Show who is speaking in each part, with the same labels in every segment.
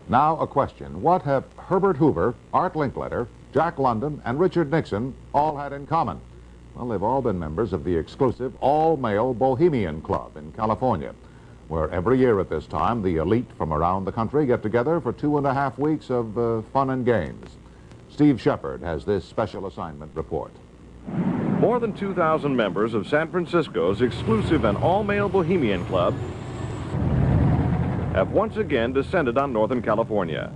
Speaker 1: Now a question. What have Herbert Hoover, Art Linkletter, Jack London, and Richard Nixon all had in common? Well, they've all been members of the exclusive all-male Bohemian Club in California, where every year at this time, the elite from around the country get together for 2.5 weeks of fun and games. Steve Shepard has this special assignment report.
Speaker 2: More than 2,000 members of San Francisco's exclusive and all-male Bohemian Club have once again descended on Northern California.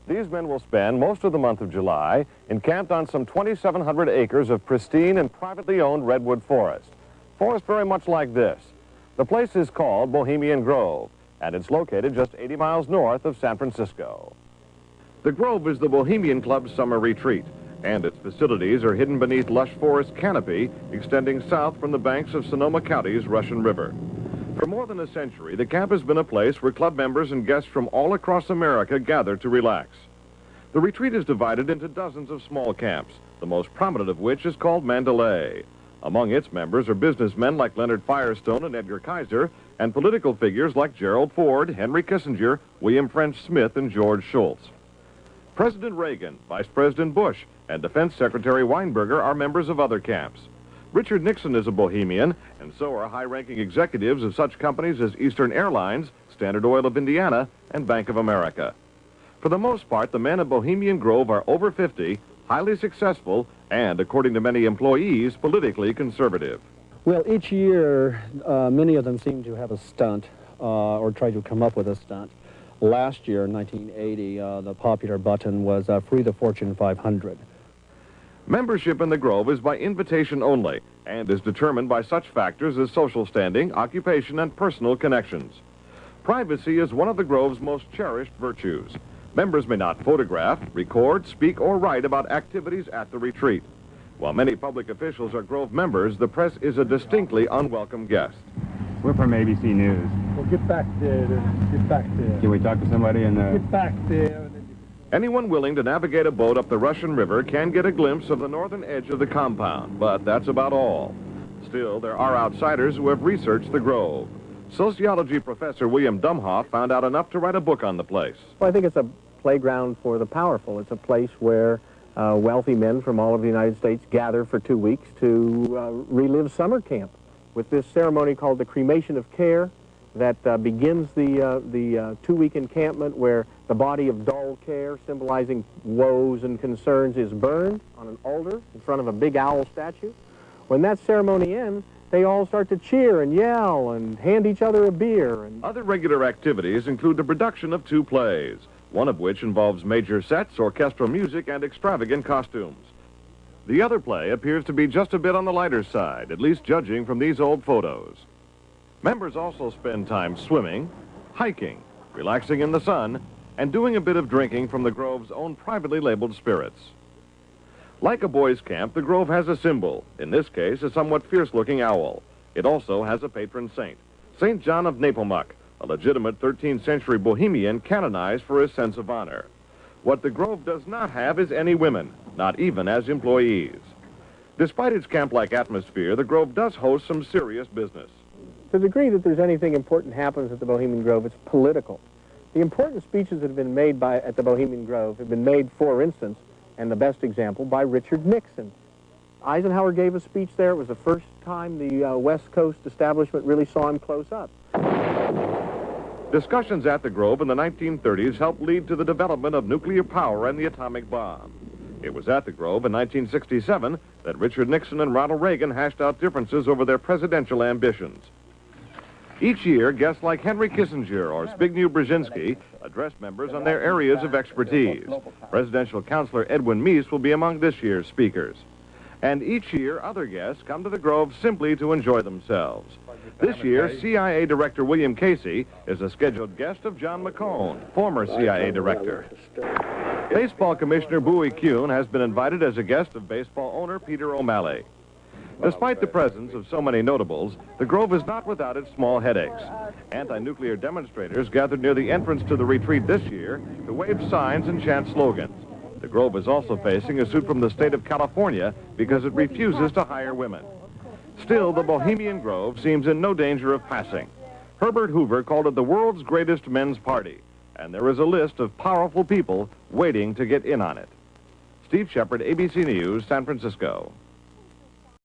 Speaker 2: These men will spend most of the month of July encamped on some 2,700 acres of pristine and privately owned redwood forest. Forest very much like this. The place is called Bohemian Grove, and it's located just 80 miles north of San Francisco. The Grove is the Bohemian Club's summer retreat, and its facilities are hidden beneath lush forest canopy extending south from the banks of Sonoma County's Russian River. For more than a century, the camp has been a place where club members and guests from all across America gather to relax. The retreat is divided into dozens of small camps, the most prominent of which is called Mandalay. Among its members are businessmen like Leonard Firestone and Edgar Kaiser, and political figures like Gerald Ford, Henry Kissinger, William French Smith, and George Shultz. President Reagan, Vice President Bush, and Defense Secretary Weinberger are members of other camps. Richard Nixon is a Bohemian, and so are high-ranking executives of such companies as Eastern Airlines, Standard Oil of Indiana, and Bank of America. For the most part, the men of Bohemian Grove are over 50, highly successful, and, according to many employees, politically conservative.
Speaker 3: Well, each year, many of them seem to have a stunt or try to come up with a stunt. Last year, in 1980, the popular button was Free the Fortune 500.
Speaker 2: Membership in the Grove is by invitation only and is determined by such factors as social standing, occupation, and personal connections. Privacy is one of the Grove's most cherished virtues. Members may not photograph, record, speak, or write about activities at the retreat. While many public officials are Grove members, the press is a distinctly unwelcome guest.
Speaker 4: We're from ABC News.
Speaker 5: Well, get back there. Get back there.
Speaker 4: Can we talk to somebody in the...
Speaker 5: Get back there.
Speaker 2: Anyone willing to navigate a boat up the Russian River can get a glimpse of the northern edge of the compound, but that's about all. Still, there are outsiders who have researched the Grove. Sociology professor William Dumhoff found out enough to write a book on the place.
Speaker 6: Well, I think it's a playground for the powerful. It's a place where wealthy men from all of the United States gather for 2 weeks to relive summer camp with this ceremony called the cremation of care that begins the 2-week encampment where the body of dull care, symbolizing woes and concerns, is burned on an altar in front of a big owl statue. When that ceremony ends, they all start to cheer and yell and hand each other a beer.
Speaker 2: Other regular activities include the production of 2 plays, one of which involves major sets, orchestral music, and extravagant costumes. The other play appears to be just a bit on the lighter side, at least judging from these old photos. Members also spend time swimming, hiking, relaxing in the sun, and doing a bit of drinking from the Grove's own privately labeled spirits. Like a boys' camp, the Grove has a symbol, in this case, a somewhat fierce-looking owl. It also has a patron saint, St. John of Nepomuk, a legitimate 13th century Bohemian canonized for his sense of honor. What the Grove does not have is any women, not even as employees. Despite its camp-like atmosphere, the Grove does host some serious business.
Speaker 6: To the degree that there's anything important happens at the Bohemian Grove, it's political. The important speeches that have been made at the Bohemian Grove have been made, for instance, and the best example, by Richard Nixon. Eisenhower gave a speech there. It was the first time the West Coast establishment really saw him close up.
Speaker 2: Discussions at the Grove in the 1930s helped lead to the development of nuclear power and the atomic bomb. It was at the Grove in 1967 that Richard Nixon and Ronald Reagan hashed out differences over their presidential ambitions. Each year, guests like Henry Kissinger or Zbigniew Brzezinski address members on their areas of expertise. Presidential counselor Edwin Meese will be among this year's speakers. And each year, other guests come to the Grove simply to enjoy themselves. This year, CIA Director William Casey is a scheduled guest of John McCone, former CIA Director. Baseball Commissioner Bowie Kuhn has been invited as a guest of baseball owner Peter O'Malley. Despite the presence of so many notables, the Grove is not without its small headaches. Anti-nuclear demonstrators gathered near the entrance to the retreat this year to wave signs and chant slogans. The Grove is also facing a suit from the state of California because it refuses to hire women. Still, the Bohemian Grove seems in no danger of passing. Herbert Hoover called it the world's greatest men's party, and there is a list of powerful people waiting to get in on it. Steve Shepard, ABC News, San Francisco.